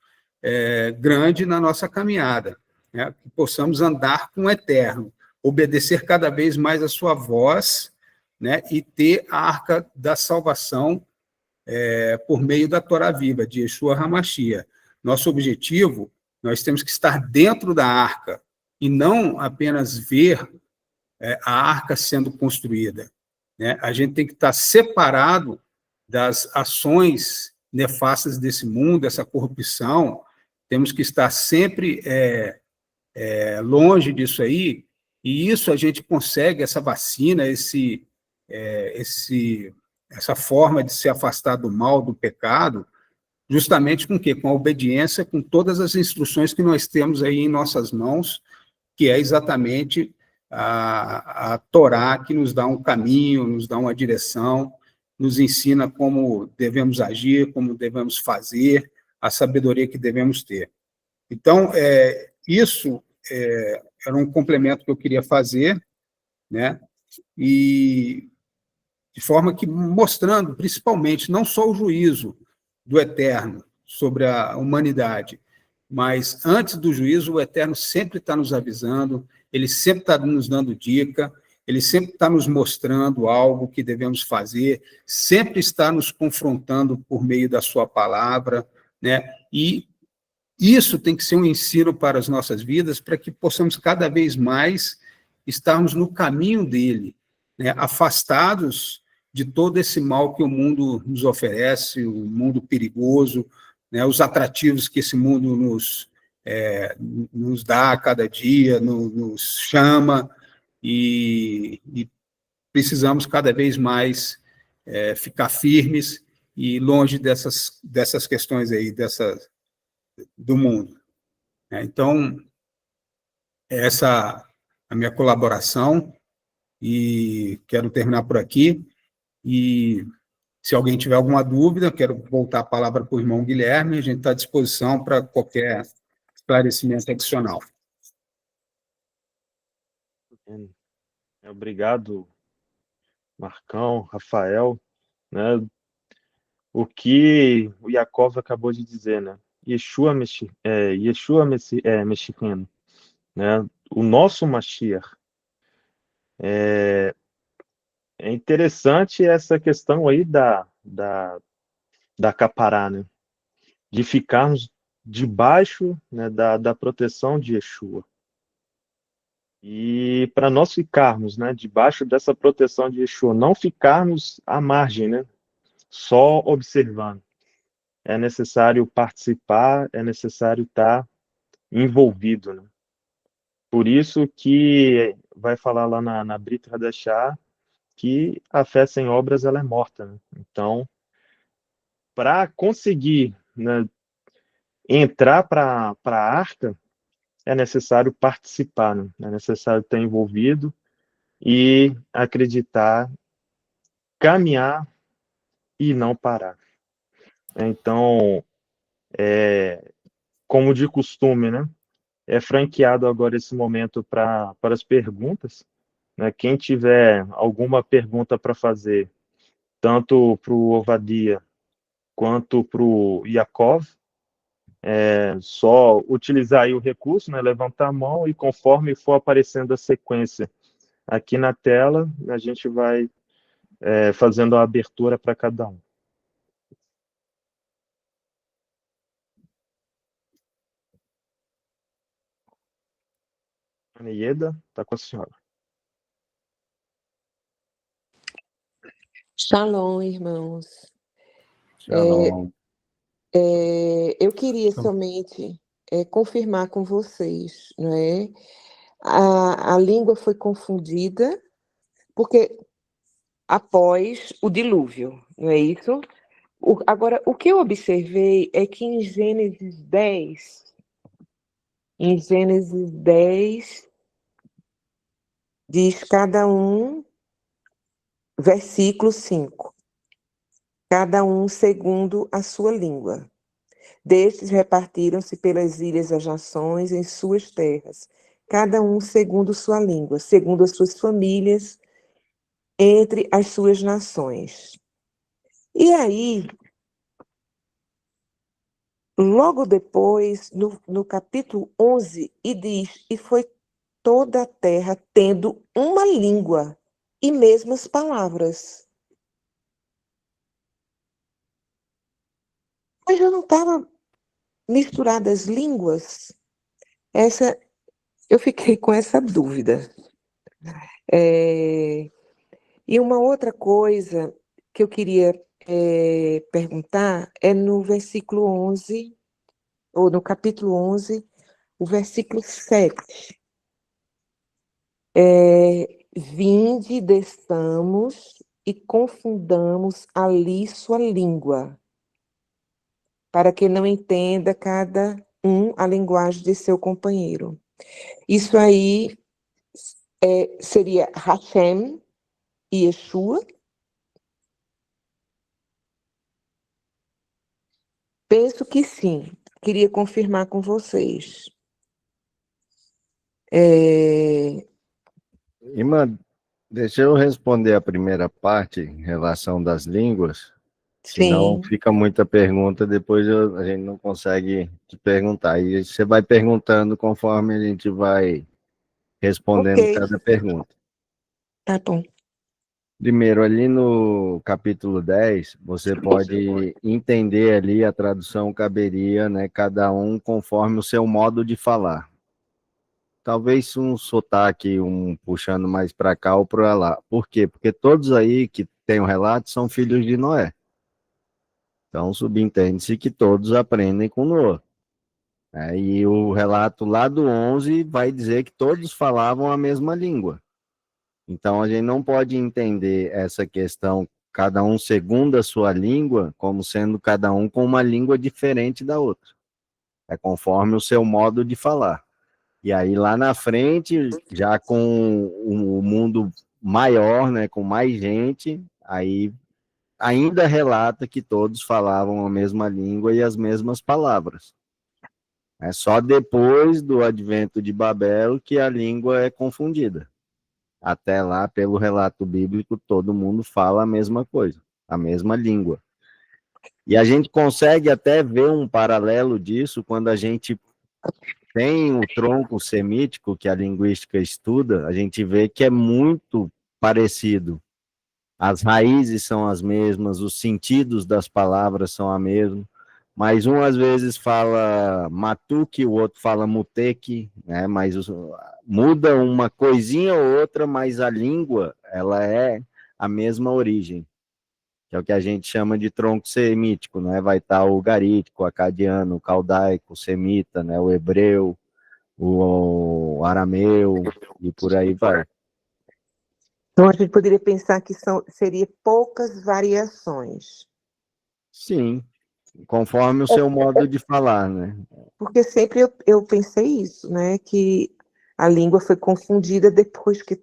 [SPEAKER 4] grande na nossa caminhada, né? Que possamos andar com o Eterno, obedecer cada vez mais a sua voz, né? E ter a arca da salvação por meio da Torá viva, de Yeshua HaMashiach. Nosso objetivo, nós temos que estar dentro da arca e não apenas ver a arca sendo construída, né? A gente tem que estar separado das ações nefastas desse mundo, dessa corrupção. Temos que estar sempre longe disso aí, e isso a gente consegue, essa vacina, essa forma de se afastar do mal, do pecado, justamente com o quê? Com a obediência, com todas as instruções que nós temos aí em nossas mãos, que é exatamente a Torá, que nos dá um caminho, nos dá uma direção, nos ensina como devemos agir, como devemos fazer, a sabedoria que devemos ter. Então, isso era um complemento que eu queria fazer, né? E de forma que mostrando, principalmente, não só o juízo do Eterno sobre a humanidade, mas antes do juízo, o Eterno sempre está nos avisando, ele sempre está nos dando dica, ele sempre está nos mostrando algo que devemos fazer, sempre está nos confrontando por meio da sua palavra, né? E isso tem que ser um ensino para as nossas vidas, para que possamos cada vez mais estarmos no caminho dele, né? Afastados de todo esse mal que o mundo nos oferece, o mundo perigoso, né? Os atrativos que esse mundo nos dá a cada dia, nos chama, e precisamos cada vez mais ficar firmes e longe dessas questões aí, do mundo. Então, essa é a minha colaboração, e quero terminar por aqui. E se alguém tiver alguma dúvida, quero voltar a palavra para o irmão Guilherme, a gente está à disposição para qualquer esclarecimento adicional.
[SPEAKER 1] Obrigado, Marcão, Rafael, né? O que o Yaakov acabou de dizer, né? Yeshua mexicano, né? O nosso Mashiach. É interessante essa questão aí da capará, né? De ficarmos debaixo, né, da proteção de Yeshua. E para nós ficarmos, né, debaixo dessa proteção de Yeshua, não ficarmos à margem, né, só observando. É necessário participar, é necessário estar envolvido, né? Por isso que vai falar lá na Brit Hadashah que a fé sem obras ela é morta, né? Então, para conseguir, né, entrar para a arca, é necessário participar, né? É necessário estar envolvido e acreditar, caminhar e não parar. Então, como de costume, né? É franqueado agora esse momento para as perguntas, né? Quem tiver alguma pergunta para fazer, tanto para o Ovadia quanto para o Yaakov, só utilizar aí o recurso, né? Levantar a mão e conforme for aparecendo a sequência aqui na tela, a gente vai fazendo a abertura para cada um. Anieda, está com a senhora.
[SPEAKER 5] Shalom, irmãos.
[SPEAKER 3] Shalom.
[SPEAKER 5] Eu queria somente confirmar com vocês, não é? A língua foi confundida porque após o dilúvio, não é isso? Agora, o que eu observei é que em Gênesis 10, diz cada um, versículo 5, cada um segundo a sua língua. Destes repartiram-se pelas ilhas as nações em suas terras, cada um segundo sua língua, segundo as suas famílias, entre as suas nações. E aí, Logo depois, no capítulo 11, e diz: E foi toda a terra tendo uma língua e mesmas palavras. Mas já não estava misturadas as línguas? Eu fiquei com essa dúvida. E uma outra coisa que eu queria perguntar é no versículo 11, ou no capítulo 11, o versículo 7. Vinde, desçamos e confundamos ali sua língua, para que não entenda cada um a linguagem de seu companheiro. Isso aí seria Hashem e Yeshua? Penso que sim. Queria confirmar com vocês.
[SPEAKER 3] Irmã, deixa eu responder a primeira parte em relação das línguas, senão
[SPEAKER 5] Sim.
[SPEAKER 3] fica muita pergunta, depois a gente não consegue te perguntar. E você vai perguntando conforme a gente vai respondendo
[SPEAKER 5] Ok,
[SPEAKER 3] cada pergunta.
[SPEAKER 5] tá bom.
[SPEAKER 3] Primeiro, ali no capítulo 10, você pode entender ali, a tradução caberia, né, cada um conforme o seu modo de falar. Talvez um sotaque, um puxando mais para cá ou para lá. Por quê? Porque todos aí que tem o relato são filhos de Noé. Então, subentende-se que todos aprendem com Noé. E o relato lá do 11 vai dizer que todos falavam a mesma língua. Então, a gente não pode entender essa questão, cada um segundo a sua língua, como sendo cada um com uma língua diferente da outra. É conforme o seu modo de falar. E aí, lá na frente, já com o mundo maior, né, com mais gente, aí ainda relata que todos falavam a mesma língua e as mesmas palavras. É só depois do advento de Babel que a língua é confundida. Até lá, pelo relato bíblico, todo mundo fala a mesma coisa, a mesma língua. E a gente consegue até ver um paralelo disso quando a gente tem o tronco semítico que a linguística estuda, a gente vê que é muito parecido. As raízes são as mesmas, os sentidos das palavras são a mesma, mas um às vezes fala matuque, o outro fala muteque, né? Mas muda uma coisinha ou outra, mas a língua, ela é a mesma origem, que é o que a gente chama de tronco semítico, né? Vai estar o garítico, o acadiano, o caldaico, o semita, né? O hebreu, o arameu e por aí vai.
[SPEAKER 5] Então, a gente poderia pensar que seria poucas variações.
[SPEAKER 3] Sim, conforme o seu modo de falar, né?
[SPEAKER 5] Porque sempre eu pensei isso, né? Que a língua foi confundida depois que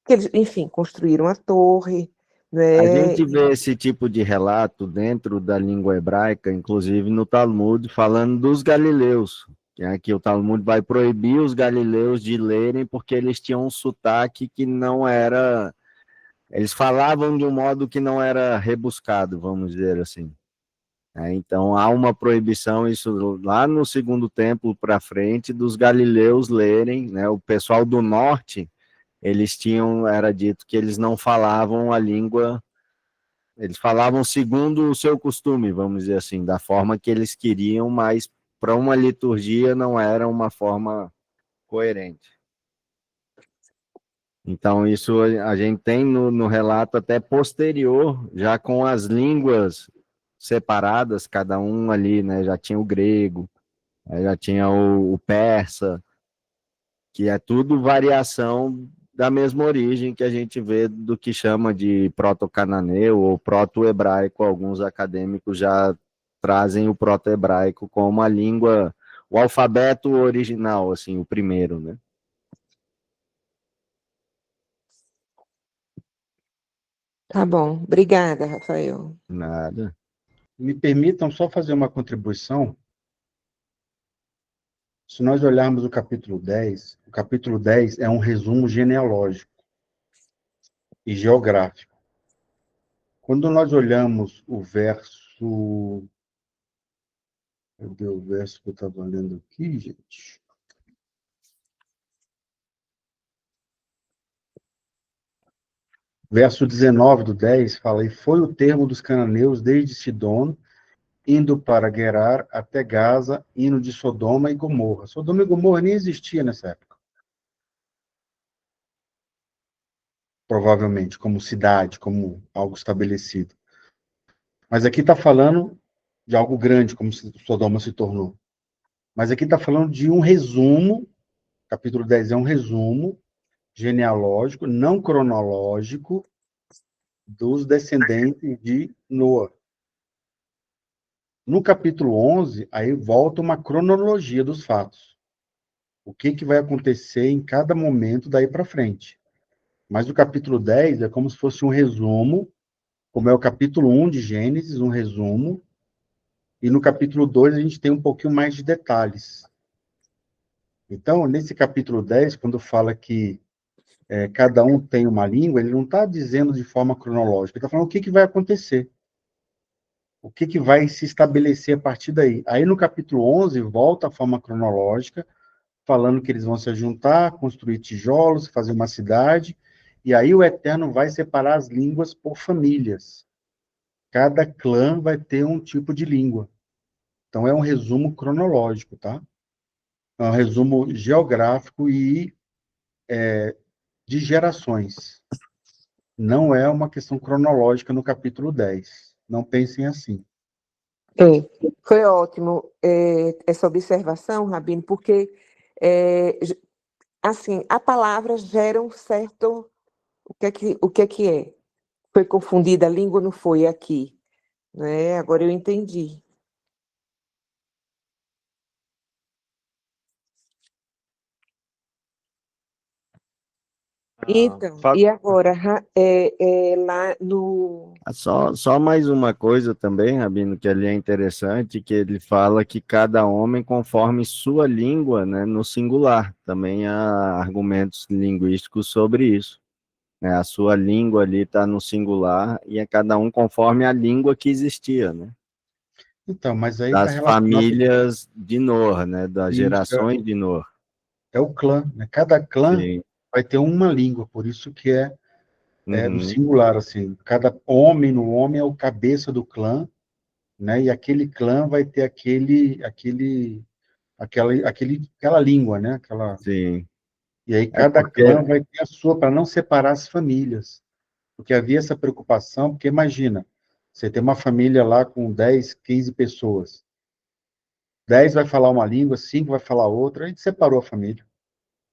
[SPEAKER 5] eles, enfim, construíram a torre,
[SPEAKER 3] A
[SPEAKER 5] né?
[SPEAKER 3] gente vê esse tipo de relato dentro da língua hebraica, inclusive no Talmud, falando dos galileus, que aqui o Talmud vai proibir os galileus de lerem porque eles tinham um sotaque que não era... Eles falavam de um modo que não era rebuscado, vamos dizer assim. Então há uma proibição, isso lá no segundo templo para frente, dos galileus lerem, né? O pessoal do norte, eles tinham, era dito que eles não falavam a língua, eles falavam segundo o seu costume, vamos dizer assim, da forma que eles queriam, mas para uma liturgia não era uma forma coerente. Então, isso a gente tem no relato até posterior, já com as línguas separadas, cada um ali, né? Já tinha o grego, já tinha o persa, que é tudo variação da mesma origem que a gente vê do que chama de proto-cananeu ou proto-hebraico. Alguns acadêmicos já trazem o proto-hebraico como a língua, o alfabeto original, assim, o primeiro, né?
[SPEAKER 5] Tá bom. Obrigada, Rafael.
[SPEAKER 3] Nada.
[SPEAKER 2] Me permitam só fazer uma contribuição. Se nós olharmos o capítulo 10 é um resumo genealógico e geográfico. Quando nós olhamos o verso Cadê o verso que eu estava lendo aqui, gente? Verso 19 do 10 fala: E foi o termo dos cananeus desde Sidom, indo para Gerar até Gaza, indo de Sodoma e Gomorra. Sodoma e Gomorra nem existia nessa época. Provavelmente, como cidade, como algo estabelecido. Mas aqui está falando de algo grande, como Sodoma se tornou. Mas aqui está falando de um resumo, capítulo 10 é um resumo genealógico, não cronológico, dos descendentes de Noa. No capítulo 11, aí volta uma cronologia dos fatos. O que vai acontecer em cada momento daí para frente. Mas o capítulo 10 é como se fosse um resumo, como é o capítulo 1 de Gênesis, um resumo, e no capítulo 2 a gente tem um pouquinho mais de detalhes. Então, nesse capítulo 10, quando fala que cada um tem uma língua, ele não está dizendo de forma cronológica, ele está falando o que vai acontecer. O que vai se estabelecer a partir daí. Aí, no capítulo 11, volta a forma cronológica, falando que eles vão se juntar, construir tijolos, fazer uma cidade, e aí o Eterno vai separar as línguas por famílias. Cada clã vai ter um tipo de língua. Então, é um resumo cronológico, tá? É um resumo geográfico e de gerações. Não é uma questão cronológica no capítulo 10. Não pensem assim.
[SPEAKER 5] Foi ótimo essa observação, Rabino, porque assim, a palavra gera um certo... O que é? Foi confundida a língua, não foi aqui, né? Agora eu entendi. Então, e agora, lá no...
[SPEAKER 3] Só mais uma coisa também, Rabino, que ali é interessante, que ele fala que cada homem conforme sua língua, né, no singular. Também há argumentos linguísticos sobre isso. Né? A sua língua ali está no singular e é cada um conforme a língua que existia, né?
[SPEAKER 2] Então, mas aí está
[SPEAKER 3] Das
[SPEAKER 2] relacionado...
[SPEAKER 3] famílias de Noa, né? Das
[SPEAKER 2] Isso,
[SPEAKER 3] gerações de Noa.
[SPEAKER 2] é o clã, né? Cada clã
[SPEAKER 3] Sim.
[SPEAKER 2] vai ter uma língua, por isso que é do
[SPEAKER 3] Uhum.
[SPEAKER 2] singular, assim. Cada homem no homem é o cabeça do clã, né? E aquele clã vai ter aquela língua, né?
[SPEAKER 3] Sim.
[SPEAKER 2] E aí
[SPEAKER 3] É
[SPEAKER 2] cada
[SPEAKER 3] porque
[SPEAKER 2] clã vai ter a sua, para não separar as famílias. Porque havia essa preocupação, porque imagina, você tem uma família lá com 10, 15 pessoas. 10 vai falar uma língua, 5 vai falar outra, a gente separou a família.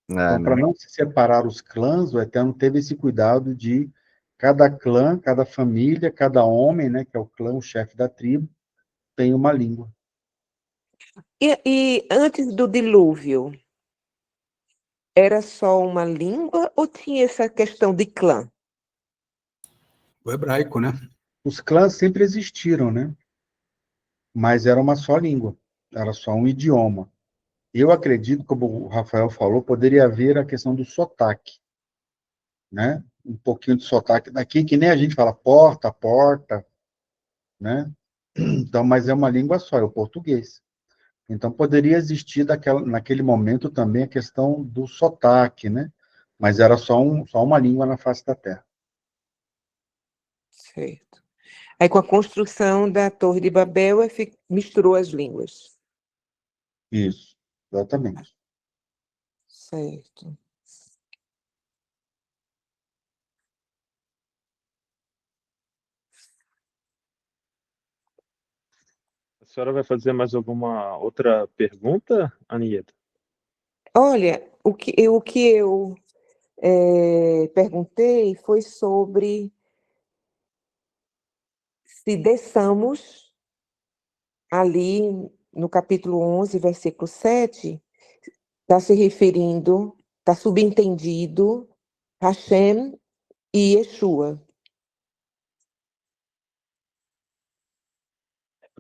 [SPEAKER 2] Então, para
[SPEAKER 3] né?
[SPEAKER 2] não se separar os clãs, o Eterno teve esse cuidado de cada clã, cada família, cada homem, né, que é o clã, o chefe da tribo, tem uma língua.
[SPEAKER 5] E antes do dilúvio, era só uma língua ou tinha essa questão de clã?
[SPEAKER 4] O hebraico, né?
[SPEAKER 2] Os clãs sempre existiram, né? Mas era uma só língua, era só um idioma. Eu acredito, como o Rafael falou, poderia haver a questão do sotaque, né? Um pouquinho de sotaque daqui, que nem a gente fala porta, porta, né? Então, mas é uma língua só, é o português. Então, poderia existir naquele momento também a questão do sotaque, né? Mas era só uma língua na face da Terra.
[SPEAKER 5] Certo. Aí, com a construção da Torre de Babel, misturou as línguas.
[SPEAKER 2] Isso, exatamente.
[SPEAKER 5] Certo.
[SPEAKER 1] A senhora vai fazer mais alguma outra pergunta, Anieta?
[SPEAKER 5] Olha, o que eu perguntei foi sobre se desçamos ali no capítulo 11, versículo 7, está se referindo, está subentendido Hashem e Yeshua.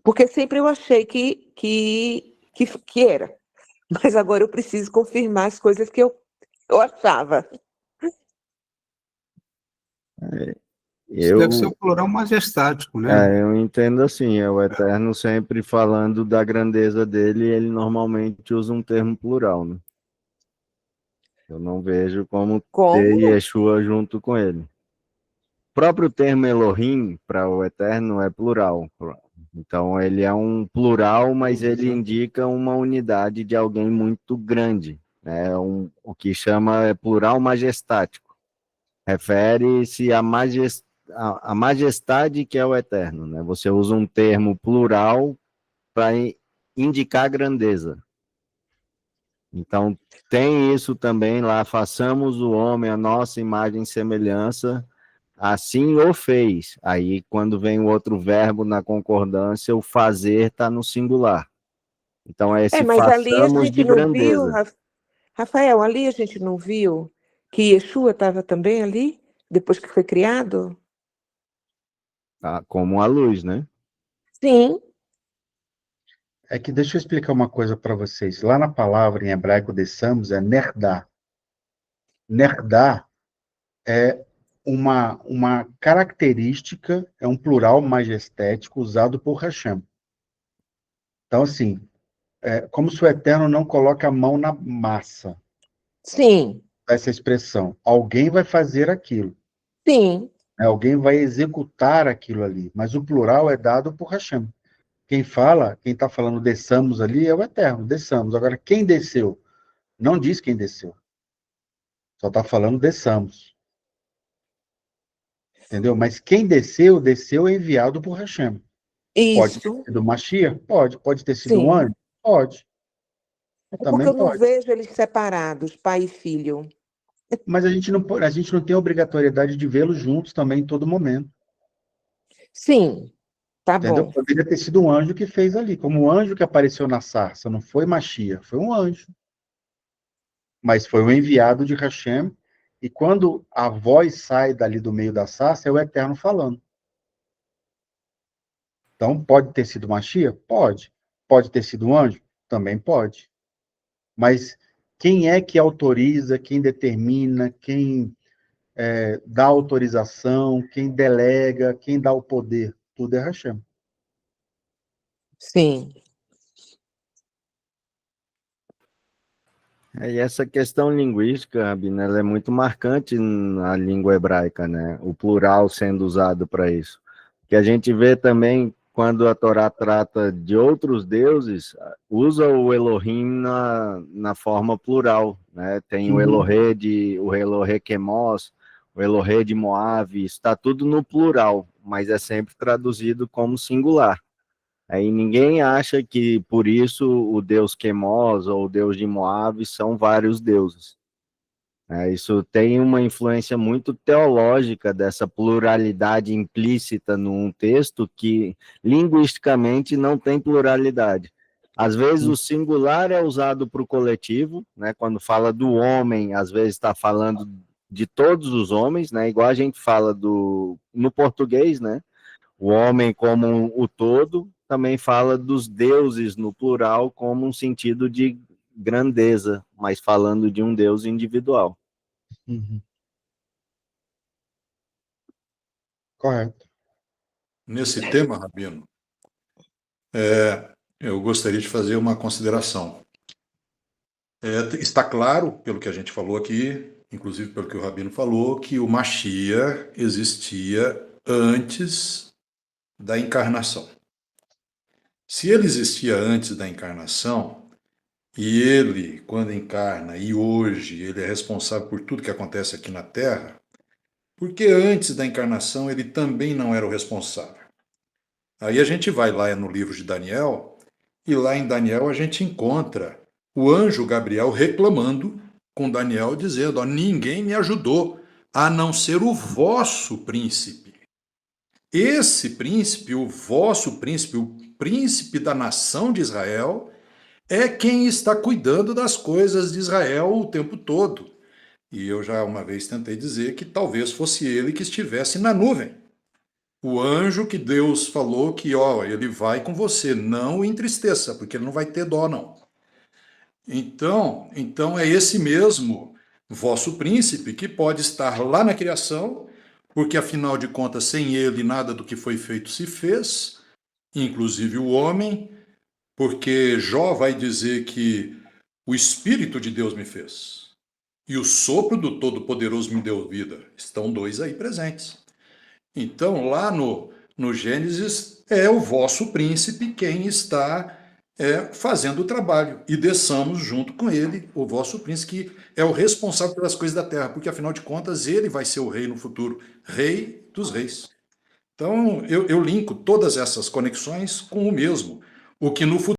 [SPEAKER 5] Porque sempre eu achei que era, mas agora eu preciso confirmar as coisas que eu achava.
[SPEAKER 4] Isso deve ser o plural majestático, né?
[SPEAKER 3] Eu entendo assim, é o Eterno sempre falando da grandeza dele, ele normalmente usa um termo plural, né? Eu não vejo como ter
[SPEAKER 5] Como?
[SPEAKER 3] Yeshua junto com ele. O próprio termo Elohim para o Eterno é plural. Então ele é um plural, mas ele indica uma unidade de alguém muito grande, né? O que chama é plural majestático. Refere-se à majestade que é o Eterno, né? Você usa um termo plural para indicar grandeza. Então, tem isso também lá, façamos o homem a nossa imagem e semelhança, assim o fez. Aí, quando vem o outro verbo na concordância, o fazer está no singular. Então, é esse
[SPEAKER 5] Mas ali a
[SPEAKER 3] façamos de
[SPEAKER 5] gente não viu,
[SPEAKER 3] grandeza.
[SPEAKER 5] Rafael, ali a gente não viu que Yeshua estava também ali, depois que foi criado?
[SPEAKER 3] Tá? Como a luz, né?
[SPEAKER 5] Sim,
[SPEAKER 2] É que deixa eu explicar uma coisa para vocês. Lá na palavra em hebraico desamos é nerdá. Nerdá é uma característica, é um plural majestético usado por Hashem. Então, assim, é como se o Eterno não coloca a mão na massa,
[SPEAKER 5] sim,
[SPEAKER 2] essa expressão. Alguém vai fazer aquilo,
[SPEAKER 5] sim.
[SPEAKER 2] né? Alguém vai executar aquilo ali, mas o plural é dado por Hashem. Quem fala, quem está falando desçamos ali é o Eterno, desçamos. Agora, quem desceu? Não diz quem desceu. Só está falando desçamos. Entendeu? Mas quem desceu, desceu enviado por Hashem. Pode ter
[SPEAKER 5] Isso,
[SPEAKER 2] sido Mashiach? Pode. Pode ter sido um
[SPEAKER 5] sim.
[SPEAKER 2] anjo? Pode.
[SPEAKER 5] É porque
[SPEAKER 2] Também
[SPEAKER 5] eu não
[SPEAKER 2] pode.
[SPEAKER 5] vejo eles separados, pai e filho.
[SPEAKER 2] Mas a gente não tem a obrigatoriedade de vê-los juntos também em todo momento.
[SPEAKER 5] Sim, tá
[SPEAKER 2] Entendeu?
[SPEAKER 5] bom.
[SPEAKER 2] Poderia ter sido um anjo que fez ali, como o anjo que apareceu na sarça. Não foi Mashiach, foi um anjo. Mas foi o enviado de Hashem. E quando a voz sai dali do meio da sarça, é o Eterno falando. Então, pode ter sido Mashiach? Pode. Pode ter sido um anjo? Também pode. Mas quem é que autoriza, quem determina, quem dá autorização, quem delega, quem dá o poder? Tudo é Hashem.
[SPEAKER 5] Sim,
[SPEAKER 3] E essa questão linguística, Rabino, ela é muito marcante na língua hebraica, né? O plural sendo usado para isso. Que a gente vê também quando a Torá trata de outros deuses, usa o Elohim na forma plural, né? Tem o Elohê Quemos, o Elohê de Moab, está tudo no plural, mas é sempre traduzido como singular. Aí ninguém acha que por isso o deus Quemos ou o deus de Moab são vários deuses. Isso tem uma influência muito teológica dessa pluralidade implícita num texto que linguisticamente não tem pluralidade. Às vezes o singular é usado para o coletivo, né? Quando fala do homem, às vezes está falando de todos os homens, né? Igual a gente fala no português, né? O homem como o todo, também fala dos deuses no plural como um sentido de grandeza, mas falando de um Deus individual.
[SPEAKER 2] Uhum. Correto.
[SPEAKER 6] Nesse tema, Rabino, eu gostaria de fazer uma consideração. Está claro, pelo que a gente falou aqui, inclusive pelo que o Rabino falou, que o Mashiach existia antes da encarnação. Se ele existia antes da encarnação, e ele, quando encarna, e hoje, ele é responsável por tudo que acontece aqui na Terra, porque antes da encarnação ele também não era o responsável. Aí a gente vai lá no livro de Daniel, e lá em Daniel a gente encontra o anjo Gabriel reclamando com Daniel, dizendo: ninguém me ajudou, a não ser o vosso príncipe. Esse príncipe, o vosso príncipe, o príncipe da nação de Israel, é quem está cuidando das coisas de Israel o tempo todo. E eu já uma vez tentei dizer que talvez fosse ele que estivesse na nuvem. O anjo que Deus falou que, ele vai com você, não o entristeça, porque ele não vai ter dó, não. Então é esse mesmo vosso príncipe que pode estar lá na criação, porque afinal de contas, sem ele, nada do que foi feito se fez, inclusive o homem, porque Jó vai dizer que o Espírito de Deus me fez e o sopro do Todo-Poderoso me deu vida. Estão dois aí presentes. Então, lá no Gênesis, é o vosso príncipe quem está fazendo o trabalho, e desçamos junto com ele, o vosso príncipe, que é o responsável pelas coisas da terra, porque afinal de contas ele vai ser o rei no futuro, rei dos reis. Então eu linko todas essas conexões com o mesmo, o que no futuro